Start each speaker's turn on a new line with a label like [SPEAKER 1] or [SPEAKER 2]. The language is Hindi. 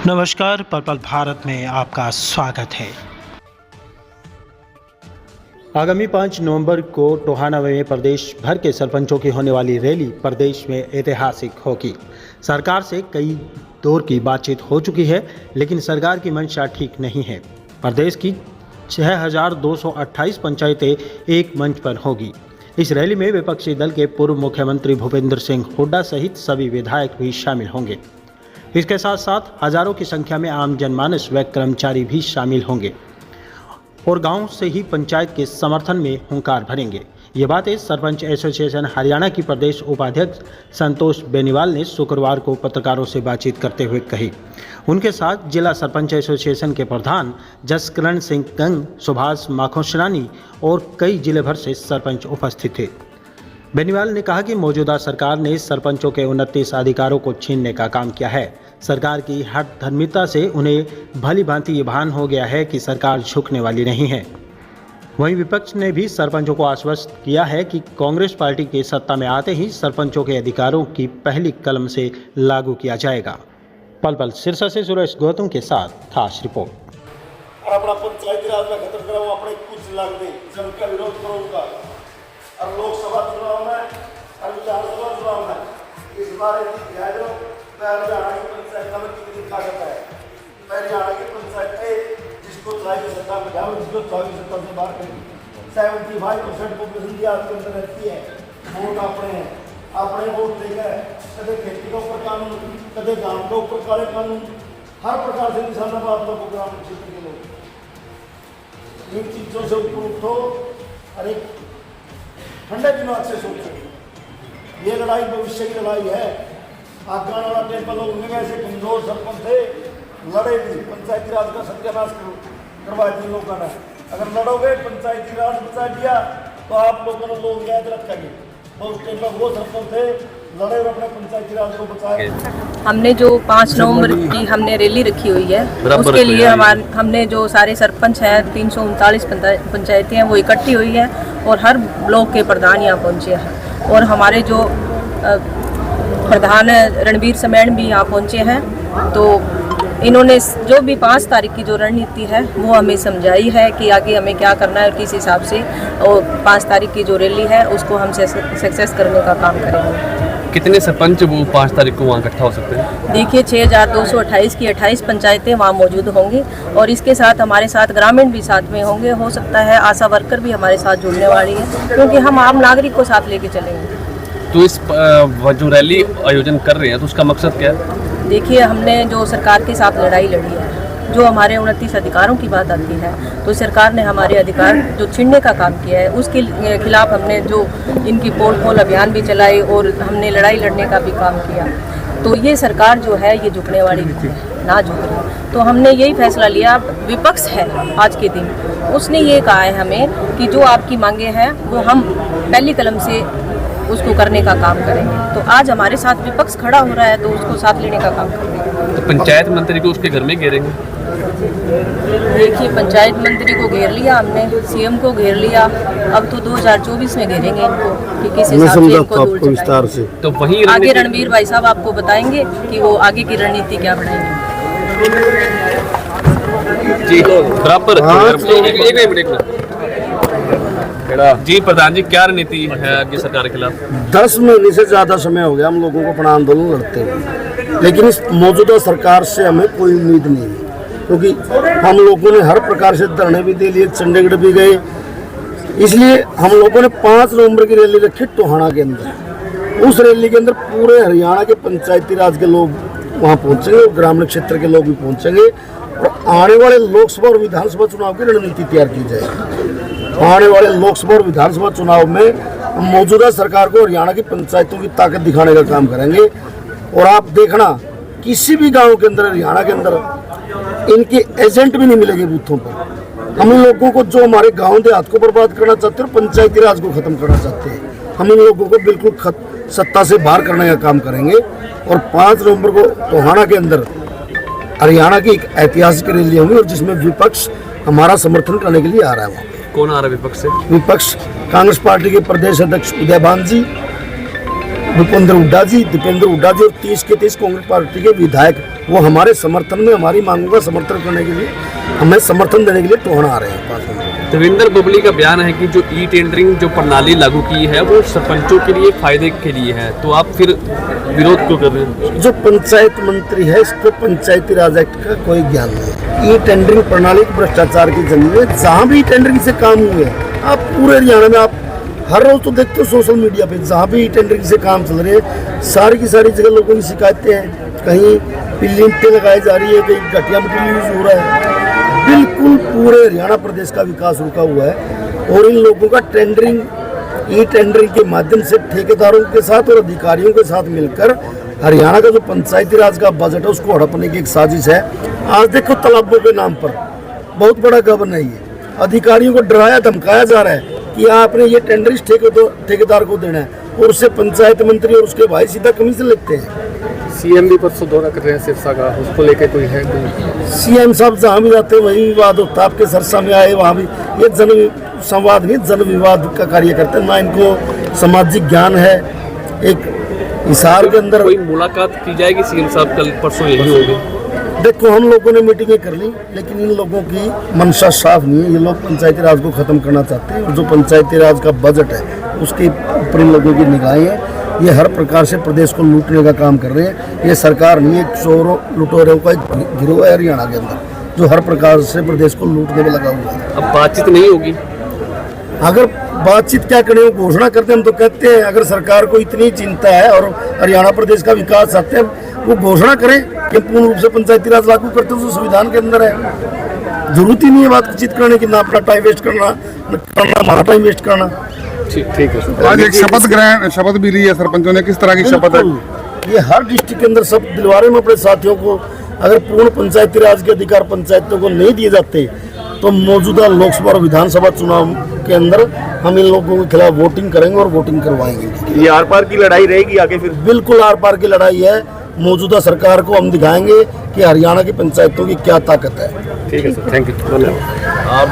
[SPEAKER 1] नमस्कार, पर्पल भारत में आपका स्वागत है। आगामी 5 नवंबर को टोहाना में प्रदेश भर के सरपंचों की होने वाली रैली प्रदेश में ऐतिहासिक होगी। सरकार से कई दौर की बातचीत हो चुकी है, लेकिन सरकार की मंशा ठीक नहीं है। प्रदेश की 6228 पंचायतें एक मंच पर होगी। इस रैली में विपक्षी दल के पूर्व मुख्यमंत्री भूपेंद्र सिंह हुड्डा सहित सभी विधायक भी शामिल होंगे। इसके साथ साथ हजारों की संख्या में आम जनमानस व कर्मचारी भी शामिल होंगे और गांव से ही पंचायत के समर्थन में हुंकार भरेंगे। ये बातें सरपंच एसोसिएशन हरियाणा की प्रदेश उपाध्यक्ष संतोष बेनीवाल ने शुक्रवार को पत्रकारों से बातचीत करते हुए कही। उनके साथ जिला सरपंच एसोसिएशन के प्रधान जसकरण सिंह कंग, सुभाष माखोसरानी और कई जिले भर से सरपंच उपस्थित थे। बेनीवाल ने कहा कि मौजूदा सरकार ने सरपंचों के 29 अधिकारों को छीनने का काम किया है। सरकार की हठधर्मिता से उन्हें भली भांति ये भान हो गया है कि सरकार झुकने वाली नहीं है। वहीं विपक्ष ने भी सरपंचों को आश्वस्त किया है कि कांग्रेस पार्टी के सत्ता में आते ही सरपंचों के अधिकारों की पहली कलम से लागू किया जाएगा। पल सिरसा से सुरेश गौतम के साथ खास रिपोर्ट।
[SPEAKER 2] अपना पंचायती राज में खत्म करो, अपने कुछ लाग दे, सबका विरोध करो और लोकसभा चुनाव में और विधानसभा चुनाव में इस बार हरियाणा की पंचायत में कितनी ताकत है। हरियाणा की पंचायत जिसको चाहिए सत्ता में जाओ, जिसको चाहिए सत्ता से बाहर करें। 75% पॉपुलेशन की आपके अंदर रहती है। वोट अपने वोट देगा, कदे खेती के ऊपर कानून, कदे गांव के ऊपर काले कानून, हर प्रकार से निशानाबाद लोगों ग्राम क्षेत्र के लोग इन चीज़ों से ऊपर उठो और एक ठंडे दिमाग से सोचो। ये लड़ाई भविष्य की लड़ाई है। आगे आने वाला टाइम पर लोग उनमें ऐसे कमजोर सरपंच थे, लड़े भी पंचायती राज का सत्यानाश करवा दिए लोगों ने। अगर लड़ोगे पंचायती राज बचा दिया तो आप लोगों ने लोग याद रखेंगे। तो उस टाइम पर वो सरपंच थे, लड़े और अपने पंचायती राज को बचाए।
[SPEAKER 3] हमने जो 5 नवंबर की हमने रैली रखी हुई है, उसके लिए हमने जो सारे सरपंच हैं 339 पंचायतें हैं वो इकट्ठी हुई है और हर ब्लॉक के प्रधान यहाँ पहुँचे हैं और हमारे जो प्रधान रणबीर समेण भी यहाँ पहुँचे हैं। तो इन्होंने जो भी 5 तारीख की जो रणनीति है वो हमें समझाई है कि आगे हमें क्या करना है और किस हिसाब से, और 5 तारीख की जो रैली है उसको हम सक्सेस करने का काम करेंगे।
[SPEAKER 4] कितने सरपंच वो 5 तारीख को वहाँ इकट्ठा हो सकते हैं? देखिए
[SPEAKER 3] 6228 की 28 पंचायतें वहाँ मौजूद होंगी और इसके साथ हमारे साथ ग्रामीण भी साथ में होंगे। हो सकता है आशा वर्कर भी हमारे साथ जुड़ने वाली है, क्योंकि हम आम नागरिक को साथ लेके चलेंगे।
[SPEAKER 4] तो इस जो रैली आयोजन कर रहे हैं तो उसका मकसद क्या है?
[SPEAKER 3] देखिए, हमने जो सरकार के साथ लड़ाई लड़ी है, जो हमारे 29 अधिकारों की बात आती है, तो सरकार ने हमारे अधिकार जो छीनने का काम किया है उसके खिलाफ हमने जो इनकी पोल खोल अभियान भी चलाई और हमने लड़ाई लड़ने का भी काम किया। तो ये सरकार जो है ये झुकने वाली ना झुक रही। तो हमने यही फैसला लिया, विपक्ष है आज के दिन, उसने ये कहा है हमें कि जो आपकी मांगे हैं वो हम पहली कलम से उसको करने का काम करेंगे। तो आज हमारे साथ विपक्ष खड़ा हो रहा है तो उसको साथ लेने का काम करेंगे।
[SPEAKER 4] तो पंचायत मंत्री को उसके घर में घेरेंगे?
[SPEAKER 3] देखिए, पंचायत मंत्री को घेर लिया हमने, सीएम को घेर लिया, अब तो 2024 में घेरेंगे इनको कि किस हिसाब से इनको दूर
[SPEAKER 2] विस्तार से।
[SPEAKER 4] तो वही
[SPEAKER 3] आगे रणबीर भाई साहब आपको बताएंगे कि वो आगे की रणनीति क्या बनाएंगे।
[SPEAKER 4] जी बराबर। जी प्रधान जी, क्या रणनीति है आपकी सरकार के खिलाफ?
[SPEAKER 2] 10 महीने से ज़्यादा समय हो गया हम लोगों को अपना आंदोलन लड़ते हुए, लेकिन इस मौजूदा सरकार से हमें कोई उम्मीद नहीं है, क्योंकि हम लोगों ने हर प्रकार से धरने भी दे लिए, चंडीगढ़ भी गए। इसलिए हम लोगों ने 5 नवंबर की रैली रखी टोहाना के अंदर। उस रैली के अंदर पूरे हरियाणा के पंचायती राज के लोग वहाँ पहुँचेंगे और ग्रामीण क्षेत्र के लोग भी पहुँचेंगे और आने वाले लोकसभा और विधानसभा चुनाव की रणनीति तैयार की जाएगी। आने वाले लोकसभा और विधानसभा चुनाव में मौजूदा सरकार को हरियाणा की पंचायतों की ताकत दिखाने का काम करेंगे। और आप देखना, किसी भी गांव के अंदर हरियाणा के अंदर इनके एजेंट भी नहीं मिलेंगे बूथों पर। हम इन लोगों को जो हमारे गांव देहात को बर्बाद करना चाहते हैं, पंचायती राज को खत्म करना चाहते हैं, हम इन लोगों को बिल्कुल सत्ता से बाहर करने का काम करेंगे। और 5 नवंबर को टोहाना के अंदर हरियाणा की एक ऐतिहासिक रैली होगी और जिसमें विपक्ष हमारा समर्थन करने के लिए आ रहा है।
[SPEAKER 4] कौन आ रहा है विपक्ष से?
[SPEAKER 2] विपक्ष कांग्रेस पार्टी के प्रदेश अध्यक्ष उदयभान जी, भूपेंद्र हुड्डा जी, दीपेंद्र हुड्डा जी और 30 के 30 कांग्रेस पार्टी के विधायक वो हमारे समर्थन में, हमारी मांगों का समर्थन करने के लिए, हमें समर्थन देने के लिए टोहाना आ रहे हैं 5 नंबर।
[SPEAKER 4] देवेंद्र बबली का बयान है कि जो ई टेंडरिंग जो प्रणाली लागू की है वो सरपंचों के लिए फायदे के लिए है, तो आप फिर विरोध क्यों कर रहे हैं?
[SPEAKER 2] जो पंचायत मंत्री है, इसको पंचायती राज एक्ट का कोई ज्ञान नहीं। ई टेंडरिंग प्रणाली भ्रष्टाचार की जमीन है। जहाँ भी टेंडरिंग से काम हुए, आप पूरे हरियाणा में आप हर रोज तो देखते हो सोशल मीडिया पे, जहाँ भी टेंडरिंग से काम चल रहे हैं, सारी की सारी जगह लोगों की शिकायतें हैं। कहीं पिल्ली ईंटें लगाई जा रही है, कहीं घटिया मटीरियल यूज हो रहा है। बिल्कुल पूरे हरियाणा प्रदेश का विकास रुका हुआ है और इन लोगों का टेंडरिंग, ई टेंडरिंग के माध्यम से ठेकेदारों के साथ और अधिकारियों के साथ मिलकर हरियाणा का जो पंचायती राज का बजट है उसको हड़पने की एक साजिश है। आज देखो तालाबों के नाम पर बहुत बड़ा गबन है ये। अधिकारियों को डराया धमकाया जा रहा है कि आपने ये टेंडर इस ठेकेदार को देना है और उससे पंचायत मंत्री और उसके भाई सीधा कमीशन लेते हैं।
[SPEAKER 5] सीएम भी परसों दौरा कर रहे हैं सिरसा का, उसको लेके कोई है?
[SPEAKER 2] सीएम साहब जहाँ भी जाते हैं वही विवाद होता है। आपके सरसा में आए वहाँ भी ये जन संवाद नहीं, जन विवाद का कार्य करते हैं। ना इनको सामाजिक ज्ञान है। एक हिसार के अंदर
[SPEAKER 4] कोई मुलाकात की जाएगी सीएम साहब कल परसों यही होगी?
[SPEAKER 2] देखो, हम लोगों ने मीटिंगें कर ली, लेकिन इन लोगों की मंशा साफ नहीं है। ये लोग पंचायती राज को खत्म करना चाहते हैं और जो पंचायती राज का बजट है उसके ऊपर इन लोगों की निगाहें हैं। ये हर प्रकार से प्रदेश को लूटने का काम कर रहे हैं। ये सरकार नहीं, एक चोरों लुटेरों का एक गिरोह है हरियाणा के अंदर जो हर प्रकार से प्रदेश को लूटने में लगा हुआ है।
[SPEAKER 4] अब बातचीत नहीं होगी?
[SPEAKER 2] अगर बातचीत क्या करें, वो घोषणा करते हैं। हम तो कहते हैं अगर सरकार को इतनी चिंता है और हरियाणा प्रदेश का विकास चाहते हैं, वो घोषणा करें कि पूर्ण रूप से पंचायती राज लागू करते हैं, उस संविधान के अंदर है। जरूरत ही नहीं है बातचीत करने की, ना अपना टाइम वेस्ट करना, हमारा टाइम वेस्ट करना।
[SPEAKER 4] ठीक है।
[SPEAKER 6] आज एक शपथ भी ली है सरपंचों ने, किस तरह की शपथ है?
[SPEAKER 2] ये हर डिस्ट्रिक्ट के अंदर सब दिलवा रहे हैं अपने साथियों को। अगर पूर्ण पंचायती राज के अधिकार पंचायतों को नहीं दिए जाते तो मौजूदा लोकसभा और विधानसभा चुनाव के अंदर हम इन लोगों के खिलाफ वोटिंग करेंगे और वोटिंग करवाएंगे।
[SPEAKER 5] ये आर पार की लड़ाई रहेगी आगे फिर?
[SPEAKER 2] बिल्कुल आर पार की लड़ाई है। मौजूदा सरकार को हम दिखाएंगे कि हरियाणा की पंचायतों की क्या ताकत है।
[SPEAKER 4] ठीक है सर, थैंक यू, धन्यवाद।